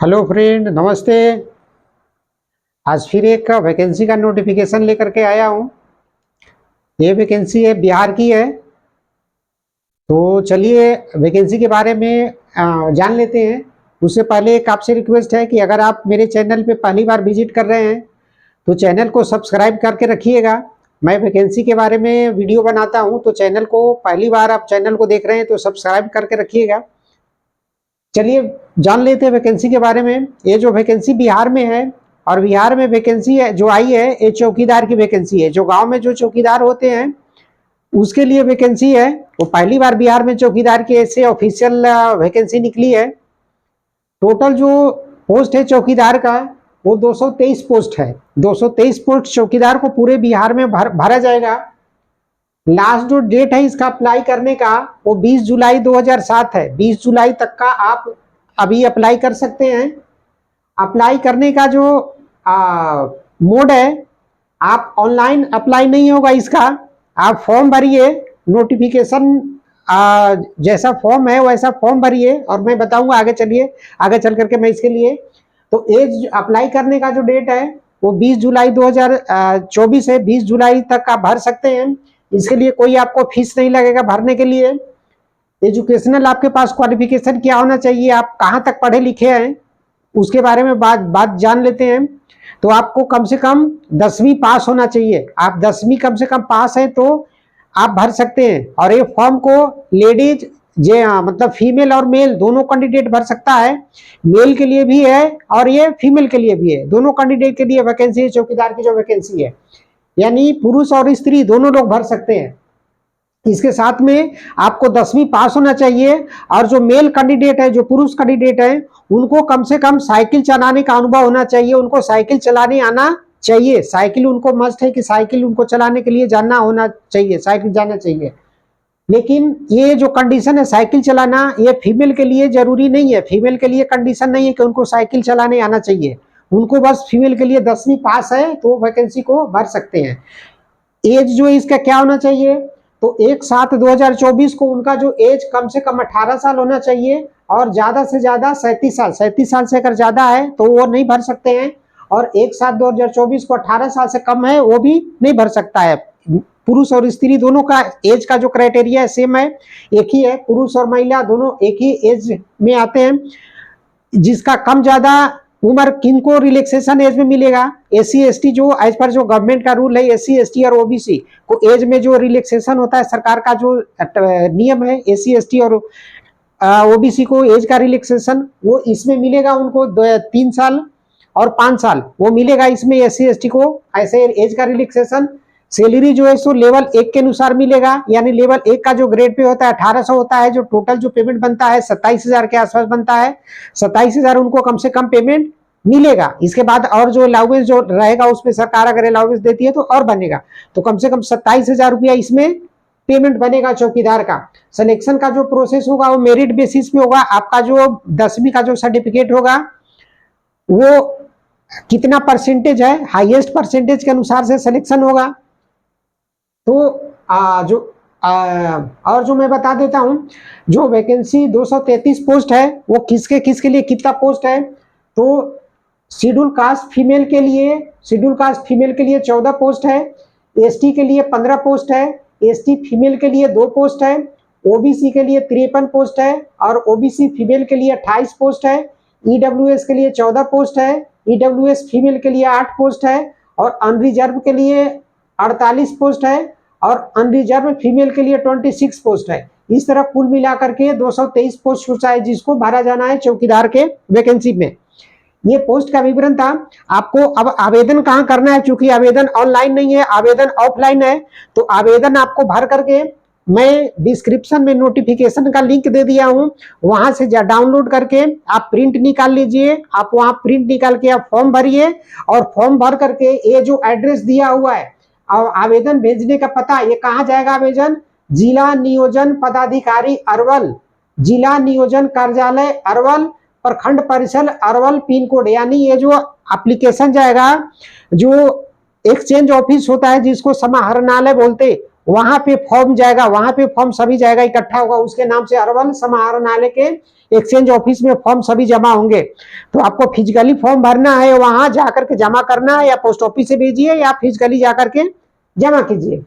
Hello friend, नमस्ते। आज फिर एक वैकेंसी का नोटिफिकेशन लेकर के आया हूँ। ये वैकेंसी है, बिहार की है। तो चलिए वैकेंसी के बारे में जान लेते हैं। उससे पहले एक आपसे रिक्वेस्ट है कि अगर आप मेरे चैनल पे पहली बार विजिट कर रहे हैं तो चैनल को सब्सक्राइब करके रखिएगा। मैं वैकेंसी के बारे में वीडियो बनाता हूँ, तो चैनल को पहली बार आप चैनल को देख रहे हैं तो सब्सक्राइब करके रखिएगा। चलिए जान लेते हैं वैकेंसी के बारे में। ये जो वैकेंसी बिहार में है, और बिहार में वैकेंसी है जो आई है, ये चौकीदार की वैकेंसी है। जो गांव में जो चौकीदार होते हैं उसके लिए वैकेंसी है। वो पहली बार बिहार में चौकीदार की ऐसे ऑफिशियल वैकेंसी निकली है। टोटल जो पोस्ट है चौकीदार का वो 223 पोस्ट है। 223 पोस्ट चौकीदार को पूरे बिहार में भरा जाएगा। लास्ट जो डेट है इसका अप्लाई करने का वो 20 जुलाई 2007 है। 20 जुलाई तक का आप अभी अप्लाई कर सकते हैं। अप्लाई करने का जो मोड है, आप ऑनलाइन अप्लाई नहीं होगा इसका। आप फॉर्म भरिए, नोटिफिकेशन जैसा फॉर्म है वैसा फॉर्म भरिए, और मैं बताऊंगा आगे। चलिए आगे चल करके मैं इसके लिए तो एज अप्लाई करने का जो डेट है वो 20 जुलाई 2024 है। 20 जुलाई तक आप भर सकते हैं। इसके लिए कोई आपको फीस नहीं लगेगा भरने के लिए। एजुकेशनल आपके पास क्वालिफिकेशन क्या होना चाहिए, आप कहाँ तक पढ़े लिखे हैं, उसके बारे में बात जान लेते हैं। तो आपको कम से कम 10वीं पास होना चाहिए। आप 10वीं कम से कम पास हैं तो आप भर सकते हैं। और ये फॉर्म को लेडीज मतलब फीमेल और मेल दोनों कैंडिडेट भर सकता है। मेल के लिए भी है और ये फीमेल के लिए भी है। दोनों कैंडिडेट के लिए वैकेंसी है। चौकीदार की जो वैकेंसी है, यानी पुरुष और स्त्री दोनों लोग भर सकते हैं। इसके साथ में आपको 10वीं पास होना चाहिए। और जो मेल कैंडिडेट है, जो पुरुष कैंडिडेट है, उनको कम से कम साइकिल चलाने का अनुभव होना चाहिए। उनको साइकिल चलाने आना चाहिए। साइकिल उनको मस्ट है कि साइकिल उनको चलाने के लिए जानना होना चाहिए, साइकिल जाना चाहिए। लेकिन ये जो कंडीशन है साइकिल चलाना, ये फीमेल के लिए जरूरी नहीं है। फीमेल के लिए कंडीशन नहीं है कि उनको साइकिल चलाने आना चाहिए। उनको बस फीमेल के लिए 10वीं पास है तो वैकेंसी को भर सकते हैं। एज जो इसका क्या होना चाहिए, तो 1/7/2024 को उनका जो एज कम से कम 18 साल होना चाहिए, और ज्यादा से ज्यादा 37 साल। 37 साल से अगर ज्यादा है तो वो नहीं भर सकते हैं। और 1/7/2024 को 18 साल से कम है वो भी नहीं भर सकता है। पुरुष और स्त्री दोनों का एज का जो क्राइटेरिया है सेम है, एक ही है। पुरुष और महिला दोनों एक ही एज में आते हैं। जिसका कम ज्यादा उम्र किनको रिलैक्सेशन एज में मिलेगा, एससी एसटी जो एज पर जो गवर्नमेंट का रूल है, एससी एसटी और ओबीसी को एज में जो रिलैक्सेशन होता है, सरकार का जो नियम है, एससी एसटी और ओबीसी को एज का रिलैक्सेशन वो इसमें मिलेगा उनको 3 साल और 5 साल वो मिलेगा इसमें एससी एसटी को। ऐसे एज का रिलैक्सेशन। सैलरी जो है सो लेवल 1 के अनुसार मिलेगा। यानी लेवल 1 का जो ग्रेड पे होता है 1800 होता है। जो टोटल जो पेमेंट बनता है 27,000 के आसपास बनता है। 27,000 उनको कम से कम पेमेंट मिलेगा। इसके बाद और जो अलाउंस जो रहेगा उसमें सरकार अगर अलाउंस देती है तो और बनेगा। तो कम से कम 27,000 रुपया इसमें पेमेंट बनेगा चौकीदार का। सिलेक्शन का जो प्रोसेस होगा वो मेरिट बेसिस पे होगा। आपका जो 10वीं का जो सर्टिफिकेट होगा वो कितना परसेंटेज है, हाईएस्ट परसेंटेज के अनुसार से सिलेक्शन होगा। तो और जो मैं बता देता हूं, जो वैकेंसी 233 पोस्ट है वो किसके लिए कितना पोस्ट है, तो शेड्यूल कास्ट फीमेल के लिए 14 पोस्ट है। एसटी के लिए 15 पोस्ट है। एसटी फीमेल के लिए 2 पोस्ट है। ओबीसी के लिए 53 पोस्ट है, और ओबीसी फीमेल के लिए 28 पोस्ट है। ईडब्ल्यूएस के लिए 14 पोस्ट है। ईडब्ल्यूएस फीमेल के लिए 8 पोस्ट है, और अनरिजर्व के लिए 48 पोस्ट है, और अनरिजर्व फीमेल के लिए 26 पोस्ट है। इस तरह कुल मिलाकर के 223 पोस्ट होता है जिसको भरा जाना है चौकीदार के वैकेंसी में। ये पोस्ट का विवरण था। आपको अब आवेदन कहाँ करना है, क्योंकि आवेदन ऑनलाइन नहीं है, आवेदन ऑफलाइन है। तो आवेदन आपको भर करके मैं डिस्क्रिप्शन में नोटिफिकेशन का लिंक दे दिया हूं, वहां से डाउनलोड करके आप प्रिंट निकाल लीजिए। आप वहां प्रिंट निकाल के आप फॉर्म भरिए, और फॉर्म भर करके ये जो एड्रेस दिया हुआ है और आवेदन भेजने का पता, ये कहाँ जाएगा आवेदन, जिला नियोजन पदाधिकारी अरवल, जिला नियोजन कार्यालय अरवल, प्रखंड परिषद अरवल पिन कोड। यानी ये जो एप्लीकेशन जाएगा, जो एक्सचेंज ऑफिस होता है जिसको समाहरणालय बोलते, वहां पे फॉर्म जाएगा, वहां पे फॉर्म सभी जाएगा, इकट्ठा होगा, उसके नाम से अरवल समाहरणालय के एक्सचेंज ऑफिस में फॉर्म सभी जमा होंगे। तो आपको फिजिकली फॉर्म भरना है, वहां जाकर के जमा करना है, या पोस्ट ऑफिस से भेजिए या फिजिकली जाकर के जमा कीजिए।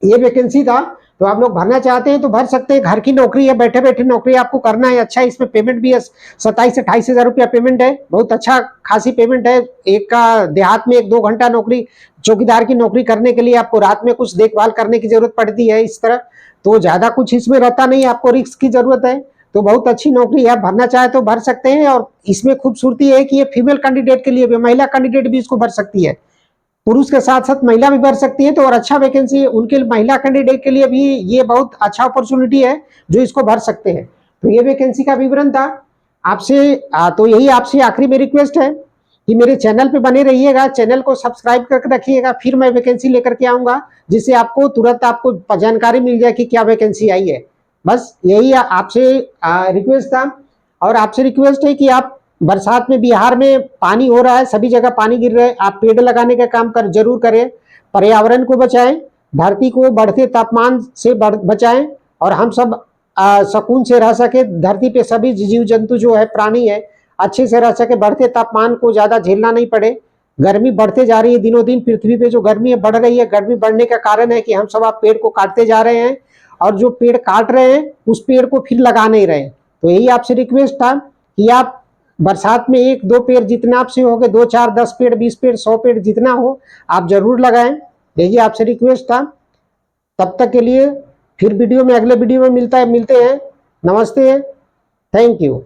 ये वैकेंसी था, तो आप लोग भरना चाहते हैं तो भर सकते हैं। घर की नौकरी है, बैठे बैठे नौकरी आपको करना है। अच्छा, इसमें पेमेंट भी है, 27-28 हजार रुपया पेमेंट है, बहुत अच्छा खासी पेमेंट है। एक का देहात में 1-2 घंटा नौकरी, चौकीदार की नौकरी करने के लिए आपको रात में कुछ देखभाल करने की जरूरत पड़ती है इस तरह, तो ज्यादा कुछ इसमें रहता नहीं, आपको रिस्क की जरूरत है। तो बहुत अच्छी नौकरी है, भरना चाहे तो भर सकते हैं। और इसमें खूबसूरती है कि ये फीमेल कैंडिडेट के लिए भी, महिला कैंडिडेट भी इसको भर सकती है, पुरुष के साथ साथ महिला भी भर सकती है। तो और अच्छा वैकेंसी है उनके, महिला कैंडिडेट के लिए भी ये बहुत अच्छा अपॉर्चुनिटी है जो इसको भर सकते हैं। तो ये वैकेंसी का विवरण था आपसे। तो यही आपसे आखिरी में रिक्वेस्ट है कि मेरे चैनल पे बने रहिएगा, चैनल को सब्सक्राइब करके रखिएगा, फिर मैं वैकेंसी लेकर के आऊंगा, जिससे आपको तुरंत आपको जानकारी मिल जाए कि क्या वैकेंसी आई है। बस यही आपसे रिक्वेस्ट था। और आपसे रिक्वेस्ट है कि आप, बरसात में बिहार में पानी हो रहा है, सभी जगह पानी गिर रहा है, आप पेड़ लगाने का काम जरूर करें, पर्यावरण को बचाएं, धरती को बढ़ते तापमान से बचाएं, और हम सब सुकून से रह सके, धरती पे सभी जीव जंतु जो है, प्राणी है, अच्छे से रह सके, बढ़ते तापमान को ज्यादा झेलना नहीं पड़े। गर्मी बढ़ते जा रही है दिनों दिन, पृथ्वी पे जो गर्मी है बढ़ रही है। गर्मी बढ़ने का कारण है कि हम सब आप पेड़ को काटते जा रहे हैं, और जो पेड़ काट रहे हैं उस पेड़ को फिर लगा नहीं रहे। तो यही आपसे रिक्वेस्ट था कि आप बरसात में 1-2 पेड़ जितना आपसे हो गए, 2, 4, 10 पेड़, 20 पेड़, 100 पेड़ जितना हो, आप जरूर लगाएं। यही आपसे रिक्वेस्ट था। तब तक के लिए फिर वीडियो में, अगले वीडियो में मिलते हैं। नमस्ते, थैंक यू।